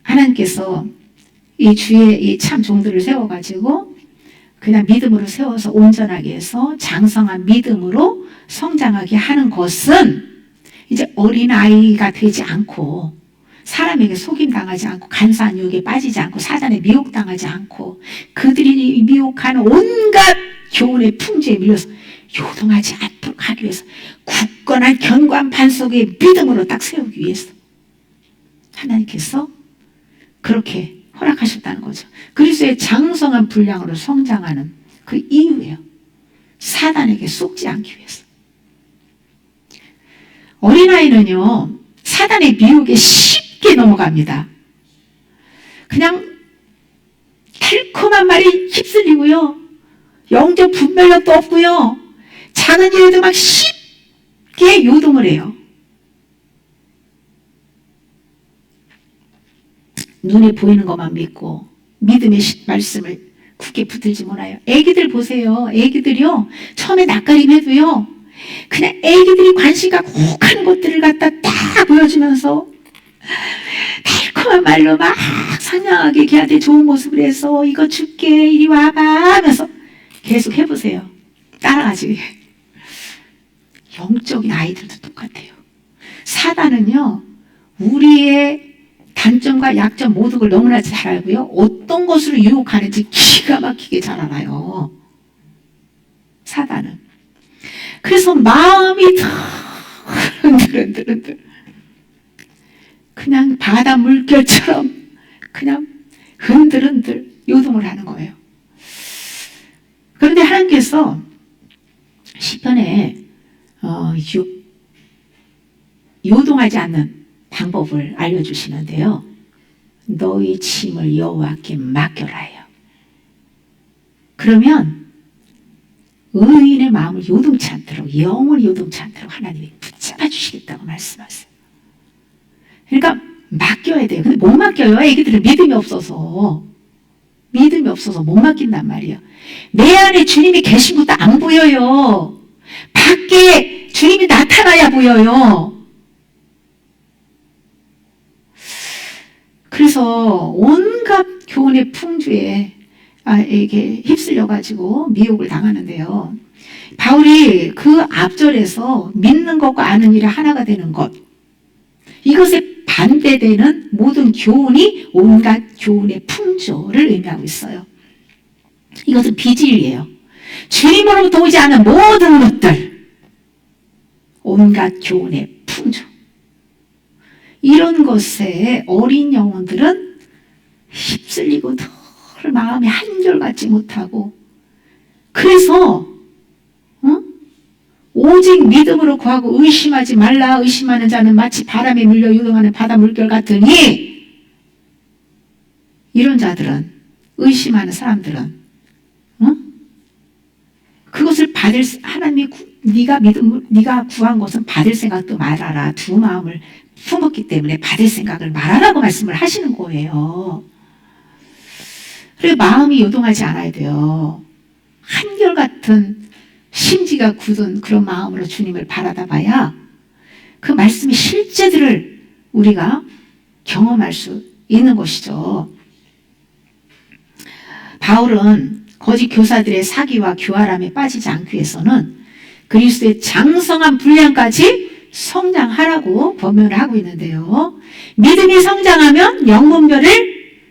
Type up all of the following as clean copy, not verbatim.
하나님께서 이 주의 이 참 종들을 세워가지고 그냥 믿음으로 세워서 온전하게 해서 장성한 믿음으로 성장하게 하는 것은 이제 어린아이가 되지 않고 사람에게 속임당하지 않고 간사한 유혹에 빠지지 않고 사단에 미혹당하지 않고 그들이 미혹하는 온갖 교훈의 풍조에 밀려서 요동하지 않도록 하기 위해서 굳건한 견고한 반 속에 믿음으로 딱 세우기 위해서 하나님께서 그렇게 허락하셨다는 거죠. 그리스도의 장성한 분량으로 성장하는 그 이유예요. 사단에게 속지 않기 위해서. 어린아이는요, 사단의 미혹에 쉽게 넘어갑니다. 그냥 달콤한 말이 휩쓸리고요. 영적 분별력도 없고요. 작은 일에도 막 쉽게 요동을 해요. 눈에 보이는 것만 믿고 믿음의 말씀을 굳게 붙들지 못해요. 애기들 보세요. 애기들이요. 처음에 낯가림 해도요. 그냥 애기들이 관심 갖고 하는 것들을 갖다 딱 보여주면서 달콤한 말로 막 상냥하게 걔한테 좋은 모습을 해서 이거 줄게 이리 와봐 하면서 계속 해보세요. 따라가지. 영적인 아이들도 똑같아요. 사단은요. 우리의 단점과 약점 모든 걸 너무나 잘 알고요. 어떤 것으로 유혹하는지 기가 막히게 잘 알아요. 사단은. 그래서 마음이 흔들흔들 그냥 바다 물결처럼 그냥 흔들흔들 요동을 하는 거예요. 그런데 하나님께서 시편에 요동하지 않는 방법을 알려주시는데요. 너희 짐을 여호와께 맡겨라요. 그러면 의인의 마음을 요동치 않도록 영원히 요동치 않도록 하나님이 붙잡아 주시겠다고 말씀하세요. 그러니까 맡겨야 돼요. 근데 못 맡겨요. 애기들은 믿음이 없어서 못 맡긴단 말이에요. 내 안에 주님이 계신 것도 안 보여요. 밖에 주님이 나타나야 보여요. 그래서 온갖 교훈의 풍조에 이게 휩쓸려가지고 미혹을 당하는데요. 바울이 그 앞절에서 믿는 것과 아는 일이 하나가 되는 것, 이것에 반대되는 모든 교훈이 온갖 교훈의 풍조를 의미하고 있어요. 이것은 비진리예요. 주님으로부터 오지 않은 모든 것들, 온갖 교훈의 풍조. 이런 것에 어린 영혼들은 휩쓸리고 늘 마음이 한결같지 못하고, 그래서 오직 믿음으로 구하고 의심하지 말라. 의심하는 자는 마치 바람에 밀려 요동하는 바다 물결 같으니, 이런 자들은, 의심하는 사람들은 그것을 받을, 하나님이 네가 구한 것은 받을 생각도 말아라. 두 마음을 품었기 때문에 받을 생각을 말하라고 말씀을 하시는 거예요. 그리고 마음이 요동하지 않아야 돼요. 한결같은 심지가 굳은 그런 마음으로 주님을 바라다 봐야 그 말씀의 실제들을 우리가 경험할 수 있는 것이죠. 바울은 거짓 교사들의 사기와 교활함에 빠지지 않기 위해서는 그리스도의 장성한 분량까지 성장하라고 권면을 하고 있는데요. 믿음이 성장하면 영분별을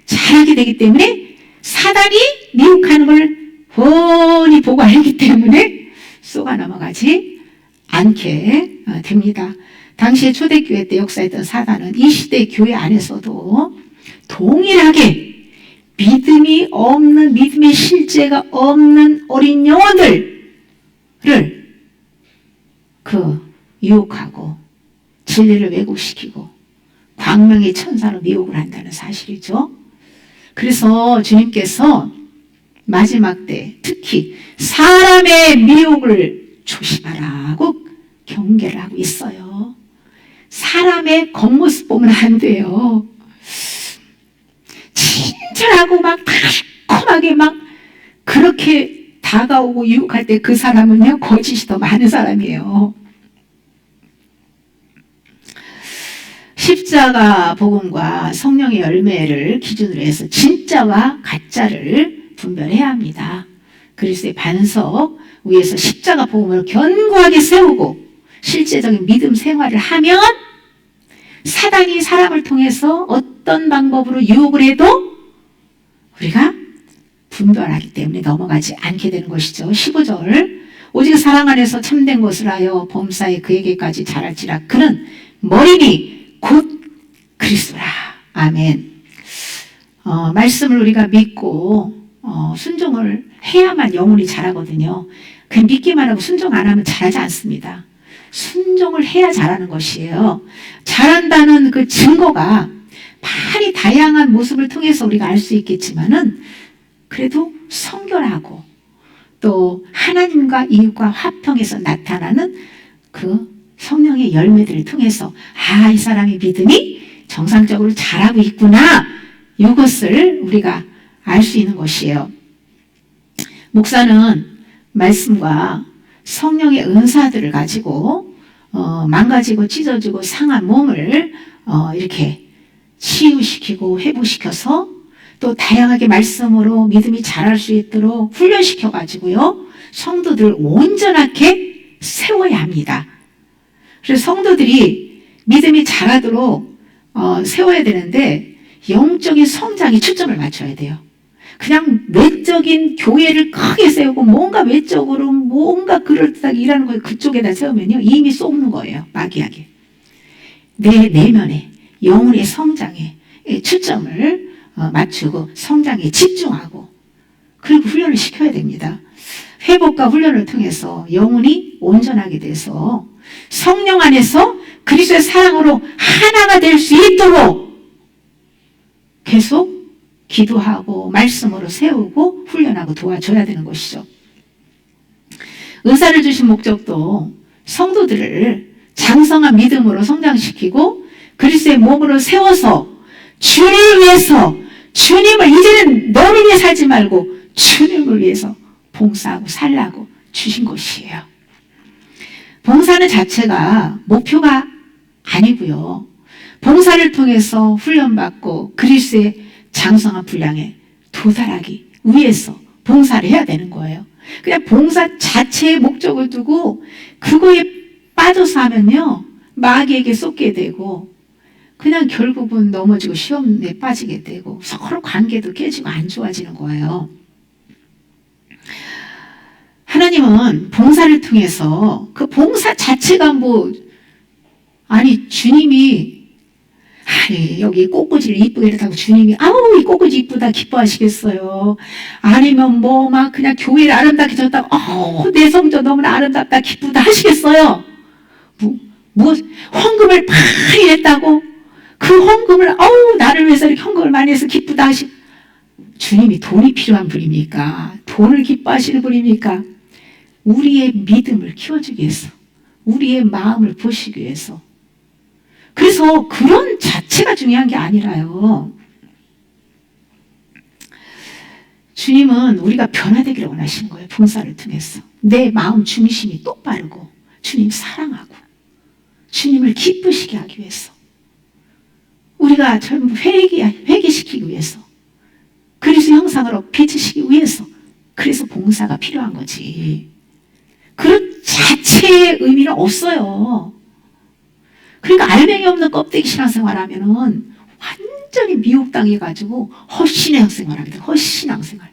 잘하게 되기 때문에 사단이 미혹하는 걸 뻔히 보고 알기 때문에 쏘가 넘어가지 않게 됩니다. 당시에 초대교회 때 역사했던 사단은 이 시대 교회 안에서도 동일하게 믿음이 없는, 믿음의 실제가 없는 어린 영혼들을 유혹하고 진리를 왜곡시키고 광명의 천사로 미혹을 한다는 사실이죠. 그래서 주님께서 마지막 때 특히 사람의 미혹을 조심하라고 경계를 하고 있어요. 사람의 겉모습 보면 안 돼요. 친절하고 막 달콤하게 막 그렇게 다가오고 유혹할 때 그 사람은요, 거짓이 더 많은 사람이에요. 십자가 복음과 성령의 열매를 기준으로 해서 진짜와 가짜를 분별해야 합니다. 그리스도의 반석 위에서 십자가 복음을 견고하게 세우고 실제적인 믿음 생활을 하면 사단이 사람을 통해서 어떤 방법으로 유혹을 해도 우리가 분별하기 때문에 넘어가지 않게 되는 것이죠. 15절 오직 사랑 안에서 참된 것을 하여 범사에 그에게까지 자랄지라. 그는 머리니 곧 그리스도라. 아멘. 말씀을 우리가 믿고 순종을 해야만 영혼이 자라거든요. 그냥 믿기만 하고 순종 안 하면 자라지 않습니다. 순종을 해야 자라는 것이에요. 자란다는 그 증거가 많이 다양한 모습을 통해서 우리가 알 수 있겠지만은 그래도 성결하고 또 하나님과 이웃과 화평에서 나타나는 그 성령의 열매들을 통해서 이 사람의 믿음이 정상적으로 자라고 있구나, 이것을 우리가 알 수 있는 것이에요. 목사는 말씀과 성령의 은사들을 가지고 망가지고 찢어지고 상한 몸을 이렇게 치유시키고 회복시켜서 또 다양하게 말씀으로 믿음이 자랄 수 있도록 훈련시켜 가지고요, 성도들을 온전하게 세워야 합니다. 그래서 성도들이 믿음이 자라도록 세워야 되는데 영적인 성장에 초점을 맞춰야 돼요. 그냥 외적인 교회를 크게 세우고 뭔가 외적으로 뭔가 그럴듯하게 일하는 거 그쪽에다 세우면요, 이미 쏟는 거예요. 마귀하게. 내 내면에 영혼의 성장에 초점을 맞추고 성장에 집중하고 그리고 훈련을 시켜야 됩니다. 회복과 훈련을 통해서 영혼이 온전하게 돼서 성령 안에서 그리스도의 사랑으로 하나가 될 수 있도록 계속 기도하고 말씀으로 세우고 훈련하고 도와줘야 되는 것이죠. 은사를 주신 목적도 성도들을 장성한 믿음으로 성장시키고 그리스도의 몸으로 세워서 주님을 위해서, 주님을 이제는 너를 위해 살지 말고 주님을 위해서 봉사하고 살라고 주신 것이에요. 봉사는 자체가 목표가 아니고요. 봉사를 통해서 훈련받고 그리스도의 장성한 분량에 도달하기 위해서 봉사를 해야 되는 거예요. 그냥 봉사 자체의 목적을 두고 그거에 빠져서 하면요, 마귀에게 쏟게 되고 그냥 결국은 넘어지고 시험에 빠지게 되고 서로 관계도 깨지고 안 좋아지는 거예요. 하나님은 봉사를 통해서 그 봉사 자체가 주님이 여기 꽃꽂이를 이쁘게 이렇다고 주님이 이 꽃꽂이 이쁘다 기뻐하시겠어요? 아니면 막 그냥 교회를 아름답게 졌다고 내 성전 너무나 아름답다 기쁘다 하시겠어요? 헌금을 많이 냈다고 그 헌금을 나를 위해서 이렇게 헌금을 많이 해서 기쁘다 주님이 돈이 필요한 분입니까? 돈을 기뻐하시는 분입니까? 우리의 믿음을 키워주기 위해서, 우리의 마음을 보시기 위해서. 그래서 그런 자체가 중요한 게 아니라요, 주님은 우리가 변화되기를 원하시는 거예요. 봉사를 통해서 내 마음 중심이 똑바르고 주님 사랑하고 주님을 기쁘시게 하기 위해서, 우리가 전부 회개시키기 위해서, 그리스도 형상으로 빚으시기 위해서, 그래서 봉사가 필요한 거지. 그 자체의 의미는 없어요. 그러니까 알맹이 없는 껍데기 신앙생활하면은 완전히 미혹당해가지고 헛신앙 생활합니다. 헛신앙 생활.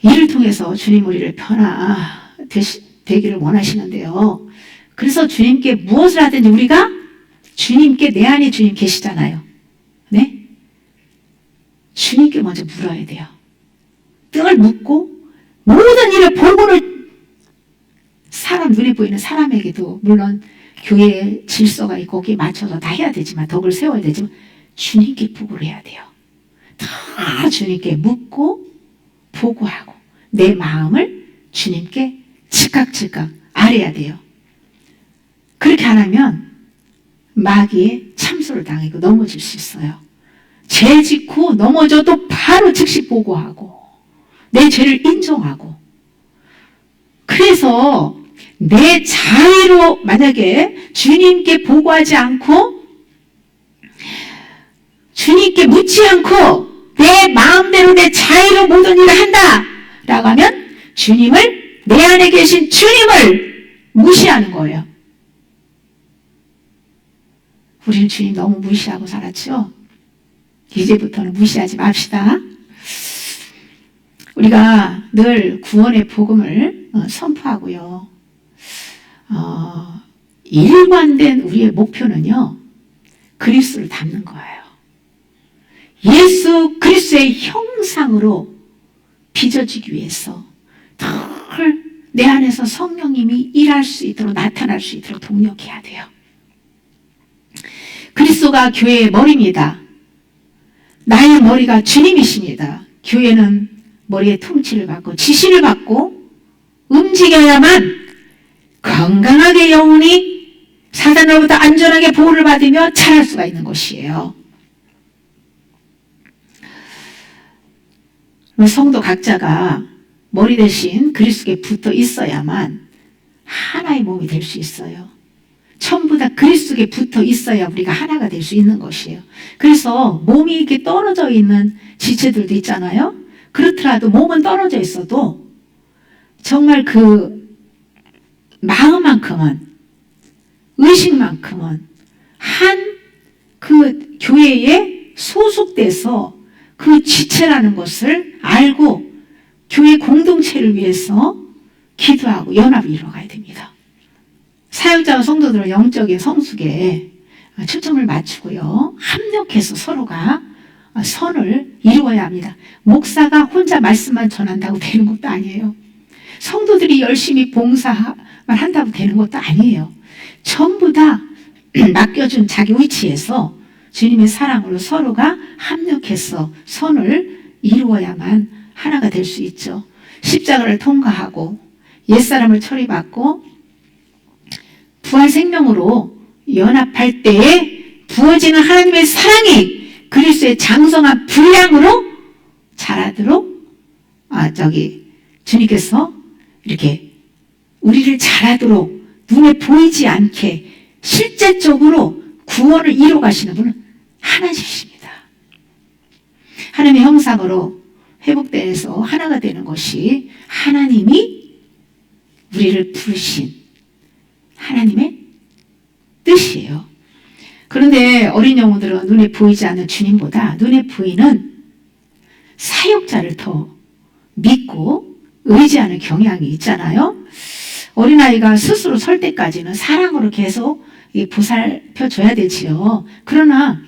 이를 통해서 주님 우리를 변화되기를 원하시는데요. 그래서 주님께 무엇을 하든지 우리가 주님께, 내 안에 주님 계시잖아요. 네? 주님께 먼저 물어야 돼요. 늘 묻고 모든 일을 보고를 눈에 보이는 사람에게도 물론 교회의 질서가 있고 거기에 맞춰서 다 해야 되지만, 덕을 세워야 되지만 주님께 보고를 해야 돼요. 다 주님께 묻고 보고하고 내 마음을 주님께 즉각 아뢰야 돼요. 그렇게 안 하면 마귀의 참소를 당하고 넘어질 수 있어요. 죄 짓고 넘어져도 바로 즉시 보고하고 내 죄를 인정하고. 그래서 내 자의로 만약에 주님께 보고하지 않고 주님께 묻지 않고 내 마음대로 내 자의로 모든 일을 한다 라고 하면 주님을, 내 안에 계신 주님을 무시하는 거예요. 우리는 주님 너무 무시하고 살았죠? 이제부터는 무시하지 맙시다. 우리가 늘 구원의 복음을 선포하고요. 일관된 우리의 목표는요, 그리스도를 닮는 거예요. 예수 그리스도의 형상으로 빚어지기 위해서 늘 내 안에서 성령님이 일할 수 있도록, 나타날 수 있도록 동력해야 돼요. 그리스도가 교회의 머리입니다. 나의 머리가 주님이십니다. 교회는 머리의 통치를 받고 지시를 받고 움직여야만 건강하게 영혼이 사단으로부터 안전하게 보호를 받으며 자랄 수가 있는 것이에요. 성도 각자가 머리 대신 그리스도에 붙어 있어야만 하나의 몸이 될 수 있어요. 전부 다 그리스도에 붙어 있어야 우리가 하나가 될 수 있는 것이에요. 그래서 몸이 이렇게 떨어져 있는 지체들도 있잖아요. 그렇더라도 몸은 떨어져 있어도 정말 그 마음만큼은, 의식만큼은 한 그 교회에 소속돼서 그 지체라는 것을 알고 교회 공동체를 위해서 기도하고 연합을 이루어가야 됩니다. 사역자와 성도들은 영적인 성숙에 초점을 맞추고요, 합력해서 서로가 선을 이루어야 합니다. 목사가 혼자 말씀만 전한다고 되는 것도 아니에요. 성도들이 열심히 봉사만 한다고 되는 것도 아니에요. 전부 다 맡겨준 자기 위치에서 주님의 사랑으로 서로가 합력해서 선을 이루어야만 하나가 될 수 있죠. 십자가를 통과하고 옛사람을 처리받고 부활 생명으로 연합할 때에 부어지는 하나님의 사랑이 그리스도의 장성한 분량으로 자라도록 주님께서 이렇게 우리를 자라도록 눈에 보이지 않게 실제적으로 구원을 이루어 가시는 분은 하나님이십니다. 하나님의 형상으로 회복돼서 하나가 되는 것이 하나님이 우리를 부르신 하나님의 뜻이에요. 그런데 어린 영혼들은 눈에 보이지 않는 주님보다 눈에 보이는 사역자를 더 믿고 의지하는 경향이 있잖아요. 어린아이가 스스로 설 때까지는 사랑으로 계속 보살펴줘야 되지요. 그러나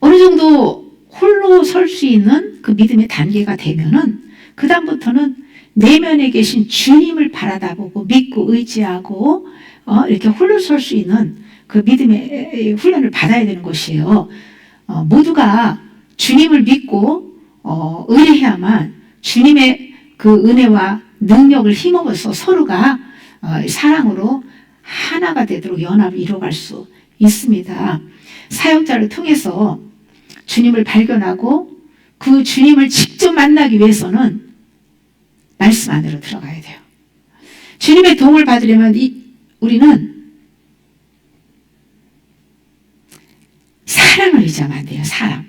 어느 정도 홀로 설 수 있는 그 믿음의 단계가 되면은 그 다음부터는 내면에 계신 주님을 바라다보고 믿고 의지하고 이렇게 홀로 설 수 있는 그 믿음의 훈련을 받아야 되는 것이에요. 모두가 주님을 믿고 의뢰해야만 주님의 그 은혜와 능력을 힘입어서 서로가 사랑으로 하나가 되도록 연합을 이루어갈 수 있습니다. 사역자를 통해서 주님을 발견하고 그 주님을 직접 만나기 위해서는 말씀 안으로 들어가야 돼요. 주님의 도움을 받으려면 우리는 사랑을 의지하면 안 돼요. 사랑.